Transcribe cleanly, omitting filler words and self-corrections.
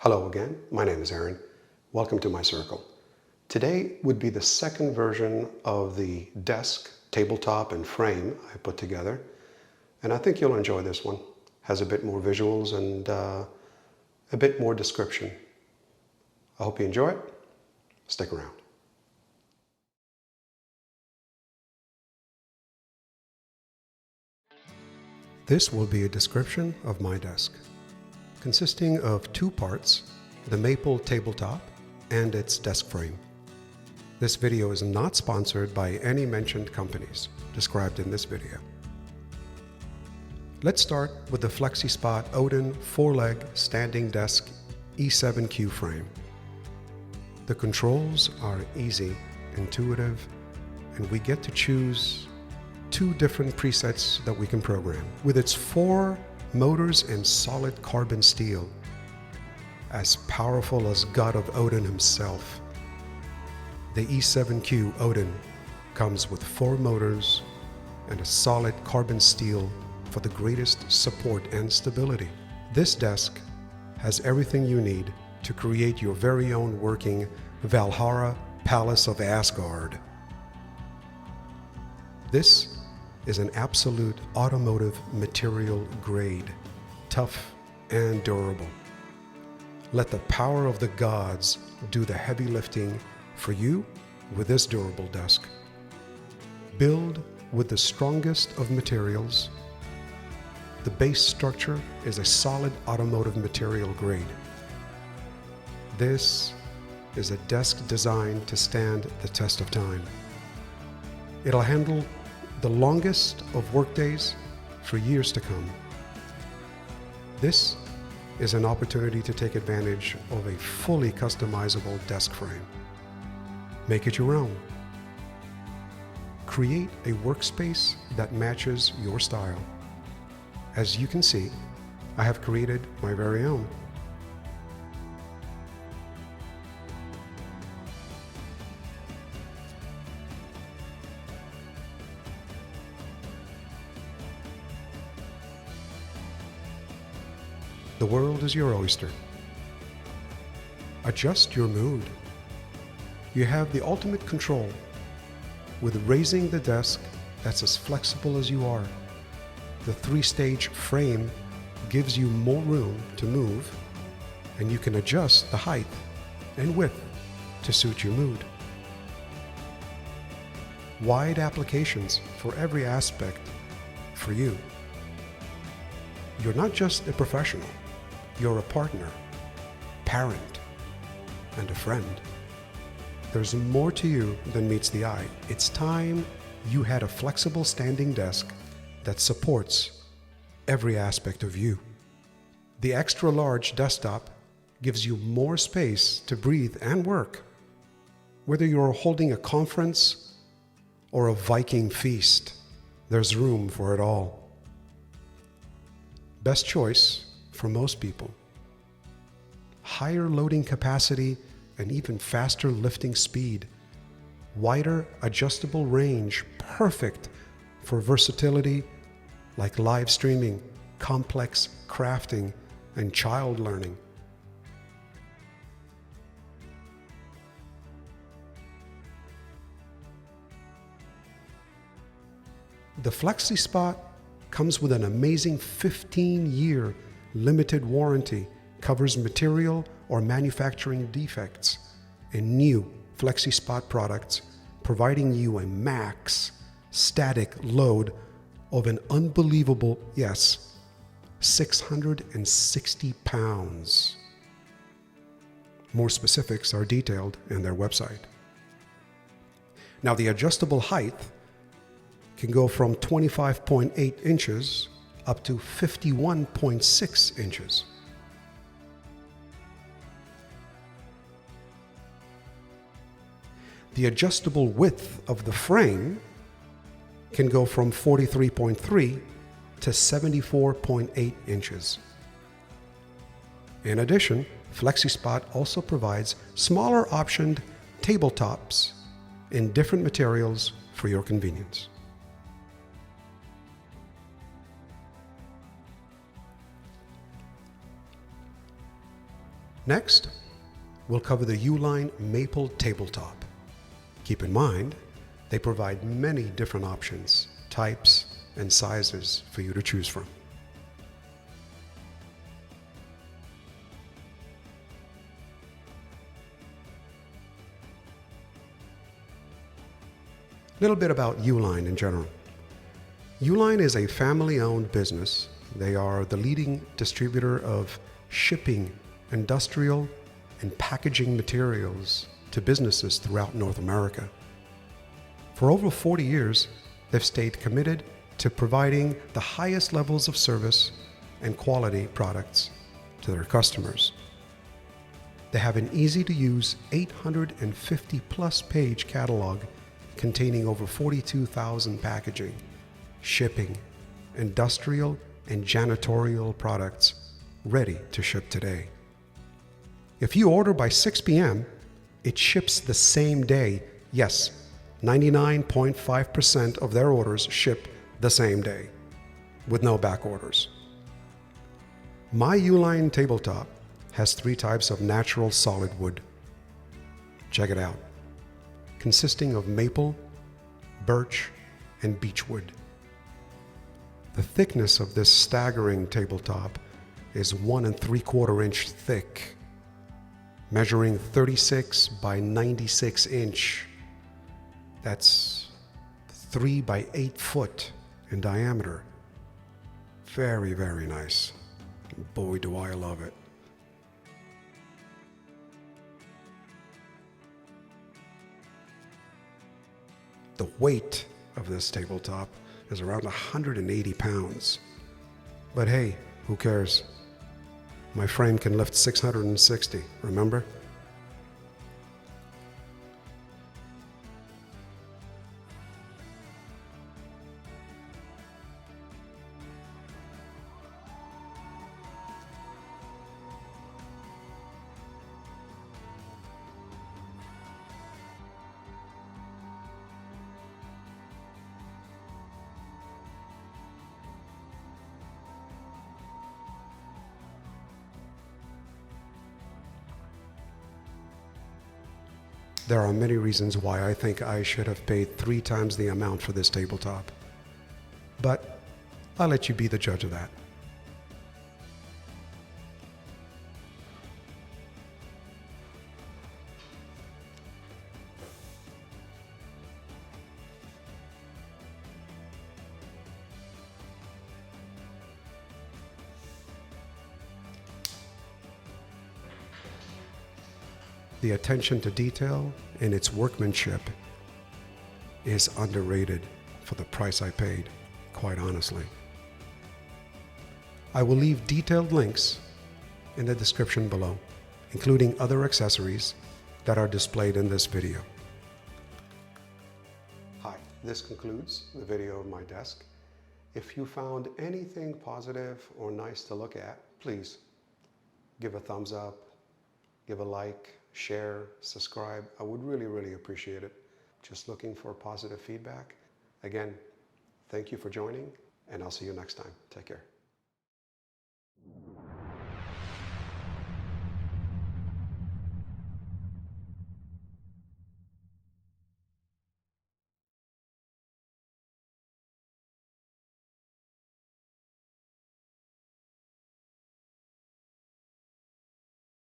Hello again, my name is Aaron. Welcome to my circle. Today would be the second version of the desk, tabletop, and frame I put together. And I think you'll enjoy this one. Has a bit more visuals and a bit more description. I hope you enjoy it. Stick around. This will be a description of my desk, consisting of two parts, the maple tabletop and its desk frame. This video is not sponsored by any mentioned companies described in this video. Let's start with the FlexiPoint Odin 4-leg standing desk E7Q frame. The controls are easy, intuitive, and we get to choose two different presets that we can program. With its 4 motors in solid carbon steel, as powerful as God of Odin himself. The E7Q Odin comes with 4 motors and a solid carbon steel for the greatest support and stability. This desk has everything you need to create your very own working Valhalla Palace of Asgard. This is an absolute automotive material grade, tough and durable. Let the power of the gods do the heavy lifting for you with this durable desk. Build with the strongest of materials. The base structure is a solid automotive material grade. This is a desk designed to stand the test of time. It'll handle the longest of workdays for years to come. This is an opportunity to take advantage of a fully customizable desk frame. Make it your own. Create a workspace that matches your style. As you can see, I have created my very own. The world is your oyster. Adjust your mood. You have the ultimate control with raising the desk that's as flexible as you are. The 3-stage frame gives you more room to move, and you can adjust the height and width to suit your mood. Wide applications for every aspect for you. You're not just a professional. You're a partner, parent, and a friend. There's more to you than meets the eye. It's time you had a flexible standing desk that supports every aspect of you. The extra large desktop gives you more space to breathe and work. Whether you're holding a conference or a Viking feast, there's room for it all. Best choice for most people. Higher loading capacity and even faster lifting speed. Wider adjustable range, perfect for versatility like live streaming, complex crafting, and child learning. The FlexiPoint comes with an amazing 15-year limited warranty, covers material or manufacturing defects, and new FlexiPoint products, providing you a max static load of an unbelievable, 660 pounds. More specifics are detailed in their website. Now, the adjustable height can go from 25.8 inches up to 51.6 inches. The adjustable width of the frame can go from 43.3 to 74.8 inches. In addition, FlexiPoint also provides smaller optioned tabletops in different materials for your convenience. Next, we'll cover the Uline Maple tabletop. Keep in mind, they provide many different options, types, and sizes for you to choose from. A little bit about Uline in general. Uline is a family-owned business. They are the leading distributor of shipping, industrial, and packaging materials to businesses throughout North America. For over 40 years, they've stayed committed to providing the highest levels of service and quality products to their customers. They have an easy-to-use 850-plus page catalog containing over 42,000 packaging, shipping, industrial, and janitorial products ready to ship today. If you order by 6 p.m., it ships the same day. Yes, 99.5% of their orders ship the same day, with no back orders. My Uline tabletop has 3 types of natural solid wood. Check it out. Consisting of maple, birch, and beechwood. The thickness of this staggering tabletop is 1 3/4 inch thick, measuring 36 by 96 inch. That's 3 by 8 foot in diameter. Very, very nice. Boy, do I love it. The weight of this tabletop is around 180 pounds. But hey, who cares? My frame can lift 660, remember? There are many reasons why I think I should have paid 3 times the amount for this tabletop. But I'll let you be the judge of that. The attention to detail in its workmanship is underrated for the price I paid, quite honestly. I will leave detailed links in the description below, including other accessories that are displayed in this video. Hi, this concludes the video of my desk. If you found anything positive or nice to look at, please give a thumbs up, give a like, share, subscribe. I would really, really appreciate it. Just looking for positive feedback. Again, thank you for joining, and I'll see you next time. Take care.